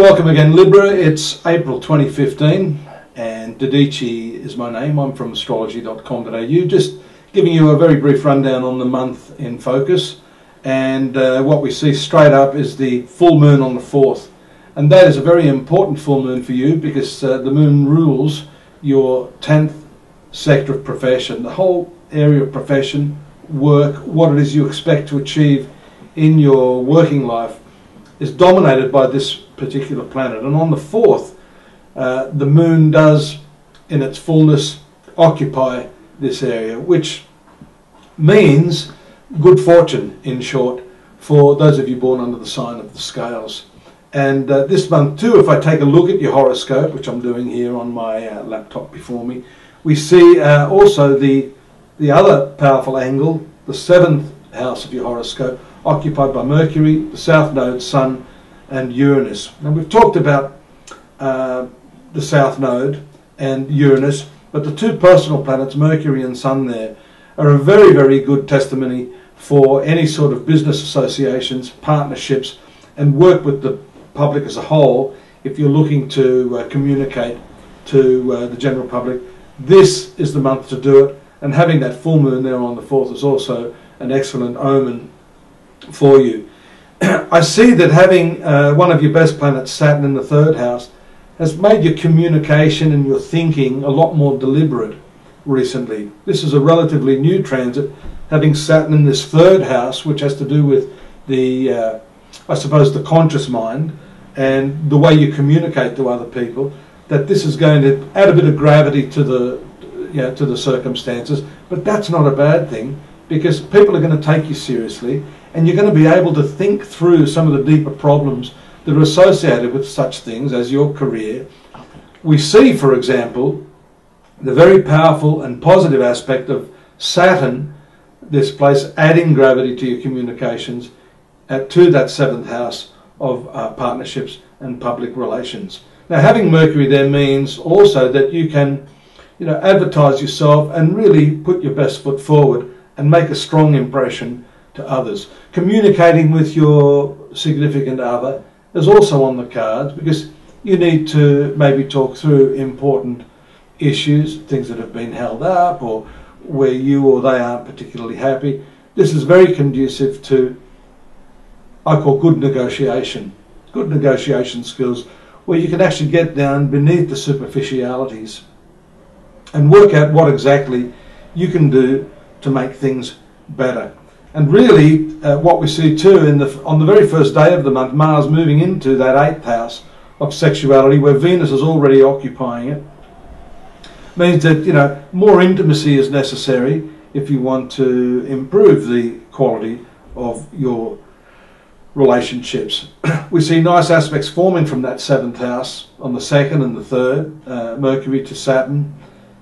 Welcome again, Libra. It's April 2015 and Dadhichi is my name. I'm from astrological.com.au, just giving you a very brief rundown on the month in focus. And what we see straight up is the full moon on the 4th. And that is a very important full moon for you because the moon rules your 10th sector of profession, the whole area of profession, work, what it is you expect to achieve in your working life is dominated by this particular planet. And on the 4th, the moon does, in its fullness, occupy this area, which means good fortune, in short, for those of you born under the sign of the scales. And this month too, if I take a look at your horoscope, which I'm doing here on my laptop before me, we see also the other powerful angle, the 7th house of your horoscope, occupied by Mercury, the South Node, Sun and Uranus. Now we've talked about the South Node and Uranus, but the two personal planets, Mercury and Sun there, are a very, very good testimony for any sort of business associations, partnerships and work with the public as a whole. If you're looking to communicate to the general public, this is the month to do it. And having that full moon there on the 4th is also an excellent omen for you. I see that having one of your best planets, Saturn, in the 3rd house has made your communication and your thinking a lot more deliberate recently. This is a relatively new transit, having Saturn in this 3rd house, which has to do with the, I suppose, the conscious mind and the way you communicate to other people, that this is going to add a bit of gravity to the circumstances. But that's not a bad thing, because people are going to take you seriously and you're going to be able to think through some of the deeper problems that are associated with such things as your career. We see, for example, the very powerful and positive aspect of Saturn, this place, adding gravity to your communications to that 7th house of partnerships and public relations. Now, having Mercury there means also that you can, advertise yourself and really put your best foot forward and make a strong impression to others. Communicating with your significant other is also on the cards, because you need to maybe talk through important issues, things that have been held up or where you or they aren't particularly happy. This is very conducive to, I call, good negotiation skills, where you can actually get down beneath the superficialities and work out what exactly you can do to make things better. And really what we see too on the very first day of the month, Mars moving into that 8th house of sexuality, where Venus is already occupying it, means that more intimacy is necessary if you want to improve the quality of your relationships. We see nice aspects forming from that 7th house on the 2nd and the 3rd, Mercury to Saturn,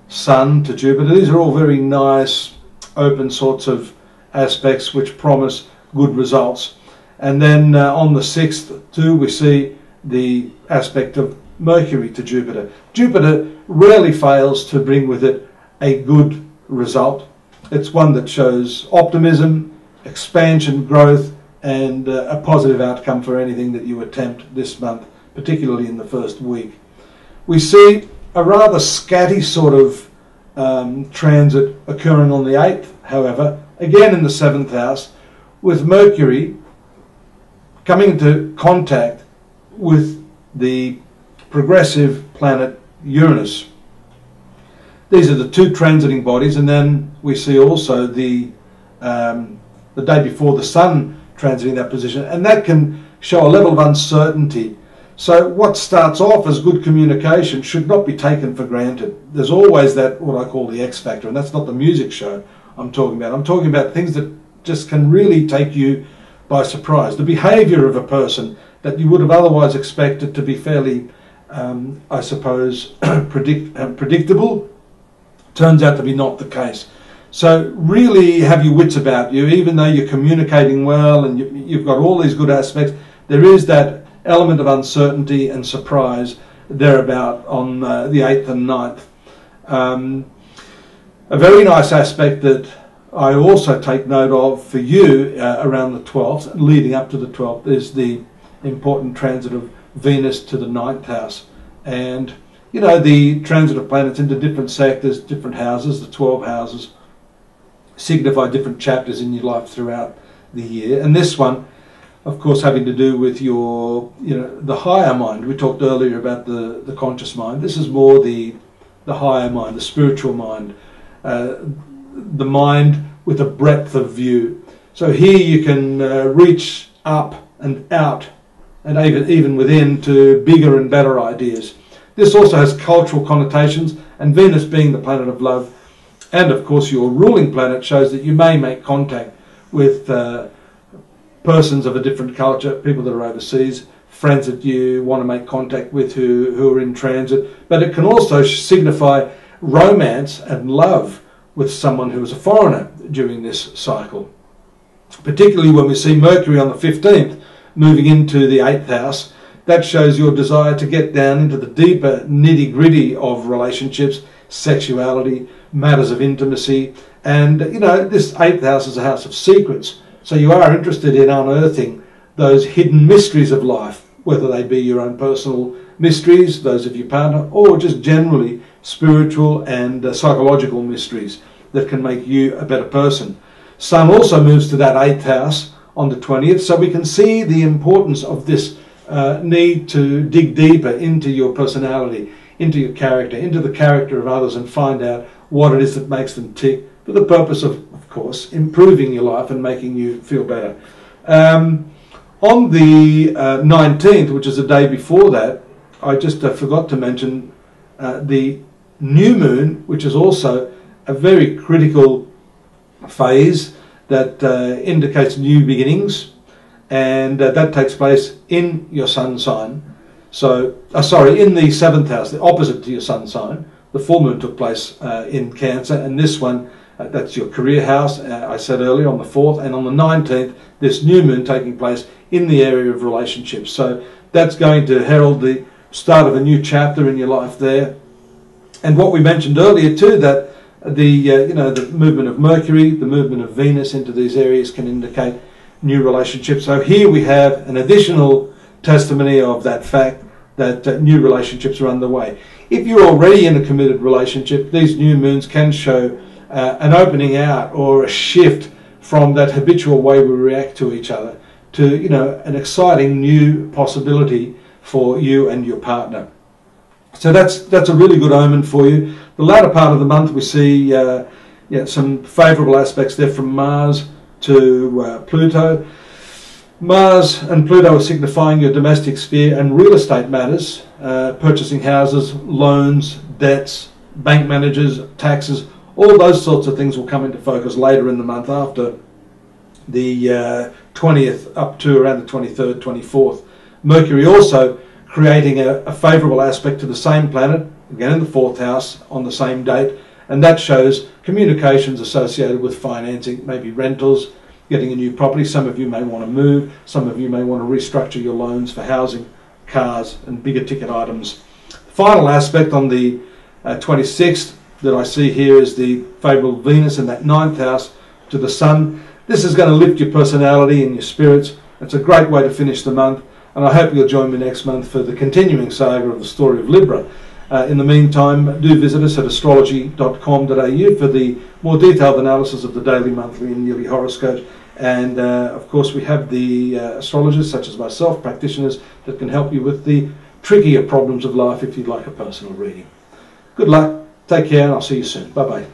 Sun to Jupiter. These are all very nice, open sorts of aspects which promise good results. And then on the 6th too, we see the aspect of Mercury to Jupiter. Jupiter rarely fails to bring with it a good result. It's one that shows optimism, expansion, growth, and a positive outcome for anything that you attempt this month, particularly in the first week. We see a rather scatty sort of transit occurring on the 8th, however, again in the 7th house, with Mercury coming into contact with the progressive planet Uranus. These are the two transiting bodies, and then we see also the day before the Sun transiting that position, and that can show a level of uncertainty. So what starts off as good communication should not be taken for granted. There's always that, what I call the X factor, and that's not the music show I'm talking about. I'm talking about things that just can really take you by surprise. The behaviour of a person that you would have otherwise expected to be fairly, I suppose, predictable, turns out to be not the case. So really have your wits about you, even though you're communicating well and you've got all these good aspects. There is that element of uncertainty and surprise thereabout on the 8th and 9th. A very nice aspect that I also take note of for you around the 12th, leading up to the 12th, is the important transit of Venus to the 9th house. And, you know, the transit of planets into different sectors, different houses, the 12 houses, signify different chapters in your life throughout the year. And this one, of course, having to do with your, you know, the higher mind. We talked earlier about the conscious mind. This is more the higher mind, the spiritual mind, the mind with a breadth of view. So here you can reach up and out and even within to bigger and better ideas. This also has cultural connotations, and Venus being the planet of love, and of course your ruling planet, shows that you may make contact with persons of a different culture, people that are overseas, friends that you want to make contact with who are in transit. But it can also signify romance and love with someone who is a foreigner during this cycle. Particularly when we see Mercury on the 15th moving into the 8th house, that shows your desire to get down into the deeper nitty-gritty of relationships, sexuality, matters of intimacy. And, you know, this 8th house is a house of secrets. So you are interested in unearthing those hidden mysteries of life, whether they be your own personal mysteries, those of your partner, or just generally spiritual and psychological mysteries that can make you a better person. Sun also moves to that 8th house on the 20th, so we can see the importance of this need to dig deeper into your personality, into your character, into the character of others, and find out what it is that makes them tick, for the purpose of course, improving your life and making you feel better. On the 19th, which is the day before that, I just forgot to mention the new moon, which is also a very critical phase that indicates new beginnings, and that takes place in your sun sign. So, in the 7th house, the opposite to your sun sign. The full moon took place in Cancer, and this one, that's your career house, I said earlier, on the 4th, and on the 19th, this new moon taking place in the area of relationships. So that's going to herald the start of a new chapter in your life there. And what we mentioned earlier too, that the movement of Mercury, the movement of Venus into these areas can indicate new relationships. So here we have an additional testimony of that fact that new relationships are underway. If you're already in a committed relationship, these new moons can show an opening out or a shift from that habitual way we react to each other to, you know, an exciting new possibility for you and your partner. So that's a really good omen for you. The latter part of the month we see some favourable aspects there from Mars to Pluto. Mars and Pluto are signifying your domestic sphere and real estate matters, purchasing houses, loans, debts, bank managers, taxes. All those sorts of things will come into focus later in the month, after the 20th up to around the 23rd, 24th. Mercury also creating a favourable aspect to the same planet, again in the 4th house on the same date, and that shows communications associated with financing, maybe rentals, getting a new property. Some of you may want to move, some of you may want to restructure your loans for housing, cars and bigger ticket items. Final aspect on the 26th that I see here is the favourable Venus in that 9th house to the Sun. This is going to lift your personality and your spirits. It's a great way to finish the month, and I hope you'll join me next month for the continuing saga of the story of Libra. In the meantime, do visit us at astrology.com.au for the more detailed analysis of the daily, monthly and yearly horoscopes. And of course we have the astrologers such as myself, practitioners, that can help you with the trickier problems of life if you'd like a personal reading. Good luck. Take care, and I'll see you soon. Bye-bye.